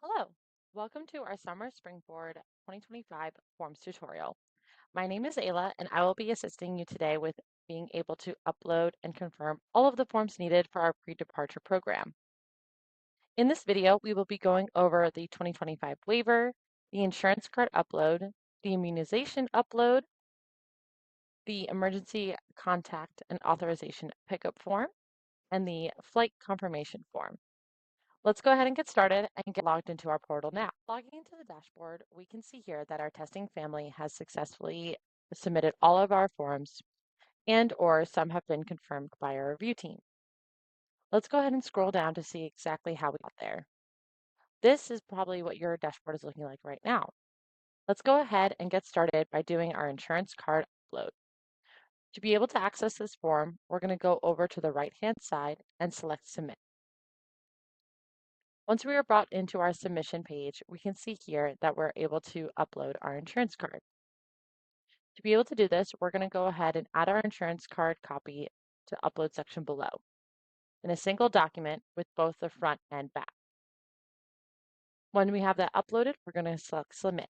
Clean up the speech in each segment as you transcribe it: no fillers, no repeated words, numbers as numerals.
Hello, welcome to our Summer Springboard 2025 Forms tutorial. My name is Ayla, and I will be assisting you today with being able to upload and confirm all of the forms needed for our pre-departure program. In this video, we will be going over the 2025 waiver, the insurance card upload, the immunization upload, the emergency contact and authorization pickup form, and the flight confirmation form. Let's go ahead and get started and get logged into our portal now. Logging into the dashboard, we can see here that our testing family has successfully submitted all of our forms and/or some have been confirmed by our review team. Let's go ahead and scroll down to see exactly how we got there. This is probably what your dashboard is looking like right now. Let's go ahead and get started by doing our insurance card upload. To be able to access this form, we're going to go over to the right-hand side and select Submit. Once we are brought into our submission page, we can see here that we're able to upload our insurance card. To be able to do this, we're going to go ahead and add our insurance card copy to upload section below in a single document with both the front and back. When we have that uploaded, we're going to select Submit.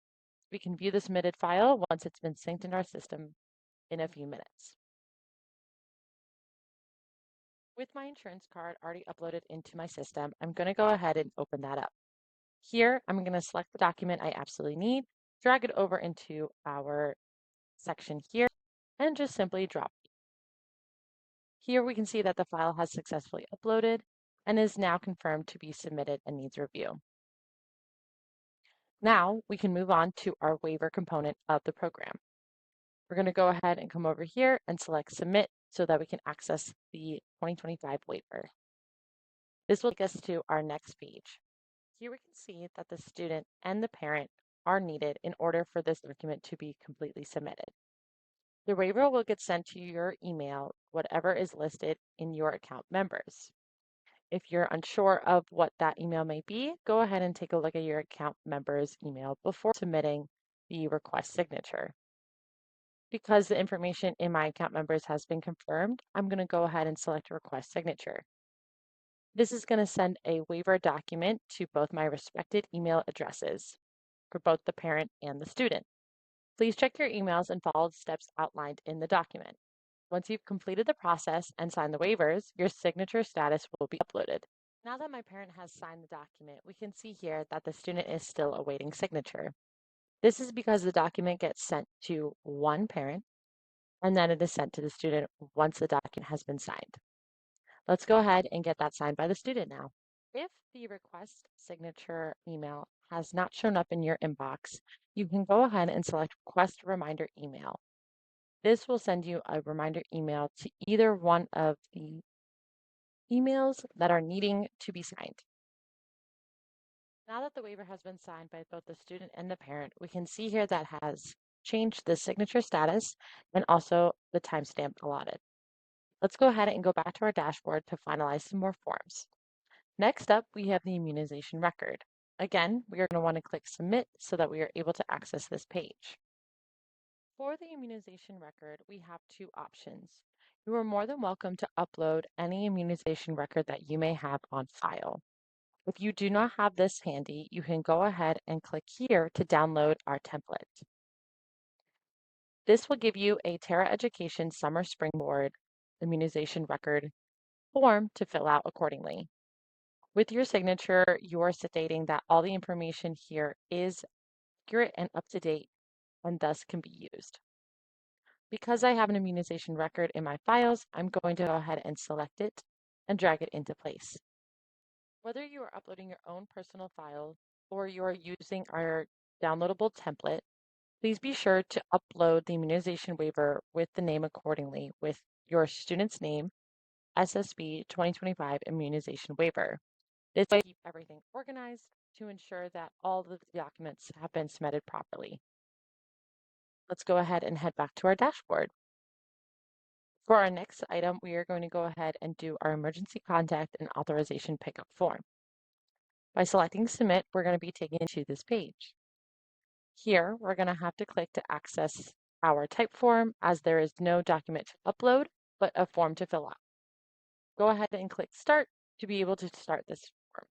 We can view the submitted file once it's been synced in our system in a few minutes. With my insurance card already uploaded into my system, I'm going to go ahead and open that up. Here, I'm going to select the document I absolutely need, drag it over into our section here, and just simply drop it. Here we can see that the file has successfully uploaded and is now confirmed to be submitted and needs review. Now we can move on to our waiver component of the program. We're going to go ahead and come over here and select Submit so that we can access the 2025 waiver. This will take us to our next page. Here we can see that the student and the parent are needed in order for this document to be completely submitted. The waiver will get sent to your email, whatever is listed in your account members. If you're unsure of what that email may be, go ahead and take a look at your account member's email before submitting the request signature. Because the information in my account members has been confirmed, I'm going to go ahead and select request signature. This is going to send a waiver document to both my respected email addresses for both the parent and the student. Please check your emails and follow the steps outlined in the document. Once you've completed the process and signed the waivers, your signature status will be uploaded. Now that my parent has signed the document, we can see here that the student is still awaiting signature. This is because the document gets sent to one parent and then it is sent to the student once the document has been signed. Let's go ahead and get that signed by the student now. If the request signature email has not shown up in your inbox, you can go ahead and select Request Reminder Email. This will send you a reminder email to either one of the emails that are needing to be signed. Now that the waiver has been signed by both the student and the parent, we can see here that has changed the signature status and also the timestamp allotted. Let's go ahead and go back to our dashboard to finalize some more forms. Next up, we have the immunization record. Again, we are going to want to click Submit so that we are able to access this page. For the immunization record, we have two options. You are more than welcome to upload any immunization record that you may have on file. If you do not have this handy, you can go ahead and click here to download our template. This will give you a Terra Education Summer Springboard immunization record form to fill out accordingly. With your signature, you are stating that all the information here is accurate and up to date and thus can be used. Because I have an immunization record in my files, I'm going to go ahead and select it and drag it into place. Whether you are uploading your own personal file or you are using our downloadable template, please be sure to upload the immunization waiver with the name accordingly with your student's name, SSB 2025 Immunization Waiver. This way, keep everything organized to ensure that all the documents have been submitted properly. Let's go ahead and head back to our dashboard. For our next item, we are going to go ahead and do our emergency contact and authorization pickup form. By selecting Submit, we're going to be taken to this page. Here, we're going to have to click to access our type form as there is no document to upload, but a form to fill out. Go ahead and click Start to be able to start this form.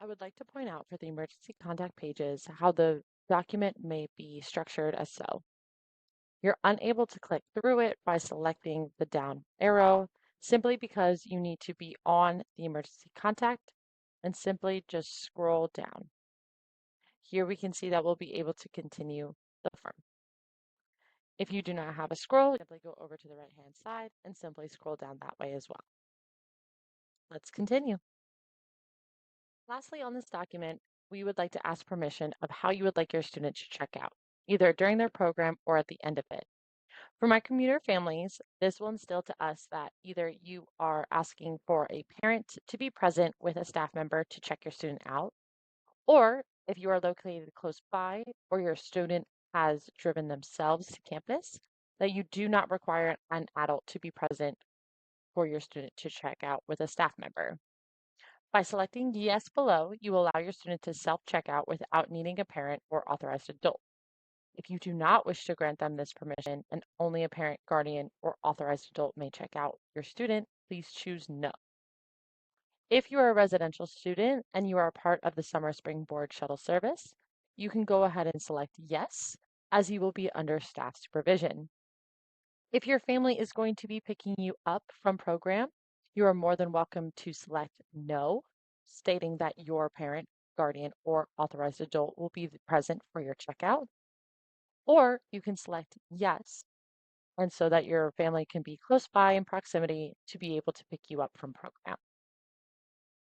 I would like to point out for the emergency contact pages how the document may be structured as so. You're unable to click through it by selecting the down arrow simply because you need to be on the emergency contact and simply just scroll down. Here we can see that we'll be able to continue the form. If you do not have a scroll, simply go over to the right-hand side and simply scroll down that way as well. Let's continue. Lastly, on this document, we would like to ask permission of how you would like your student to check out, either during their program or at the end of it. For my commuter families, this will instill to us that either you are asking for a parent to be present with a staff member to check your student out, or if you are located close by or your student has driven themselves to campus, that you do not require an adult to be present for your student to check out with a staff member. By selecting yes below, you allow your student to self-check out without needing a parent or authorized adult. If you do not wish to grant them this permission and only a parent, guardian, or authorized adult may check out your student, please choose no. If you are a residential student and you are a part of the summer Springboard shuttle service, you can go ahead and select yes, as you will be under staff supervision. If your family is going to be picking you up from program, you are more than welcome to select no, stating that your parent, guardian, or authorized adult will be present for your checkout. Or you can select yes, and so that your family can be close by in proximity to be able to pick you up from program.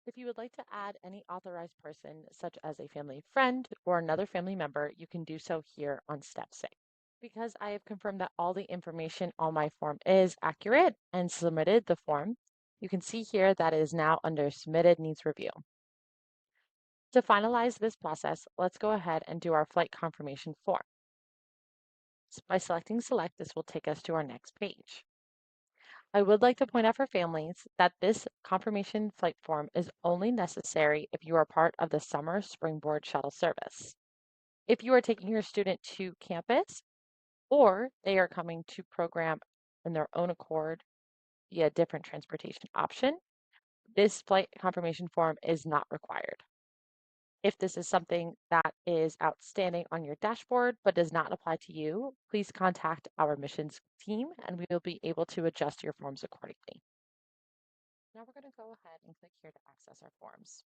If you would like to add any authorized person, such as a family friend or another family member, you can do so here on step 6. Because I have confirmed that all the information on my form is accurate and submitted the form, you can see here that it is now under Submitted Needs Review. To finalize this process, let's go ahead and do our flight confirmation form. By selecting Select, this will take us to our next page. I would like to point out for families that this confirmation flight form is only necessary if you are part of the summer Springboard shuttle service. If you are taking your student to campus or they are coming to program in their own accord via a different transportation option, this flight confirmation form is not required. If this is something that is outstanding on your dashboard but does not apply to you, please contact our admissions team and we will be able to adjust your forms accordingly. Now we're going to go ahead and click here to access our forms.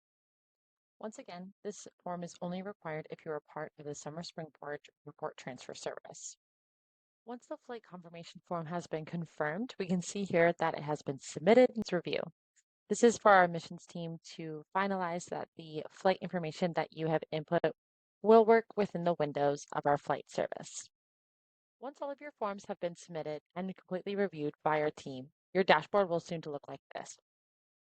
Once again, this form is only required if you are part of the Summer Springboard Report Transfer Service. Once the flight confirmation form has been confirmed, we can see here that it has been submitted and review. This is for our admissions team to finalize that the flight information that you have input will work within the windows of our flight service. Once all of your forms have been submitted and completely reviewed by our team, your dashboard will soon to look like this.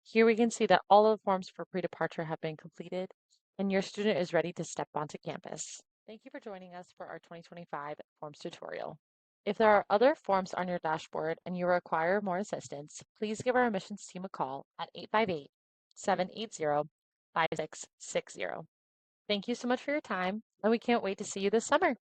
Here we can see that all of the forms for pre-departure have been completed and your student is ready to step onto campus. Thank you for joining us for our 2025 forms tutorial. If there are other forms on your dashboard and you require more assistance, please give our admissions team a call at 858-780-5660. Thank you so much for your time, and we can't wait to see you this summer.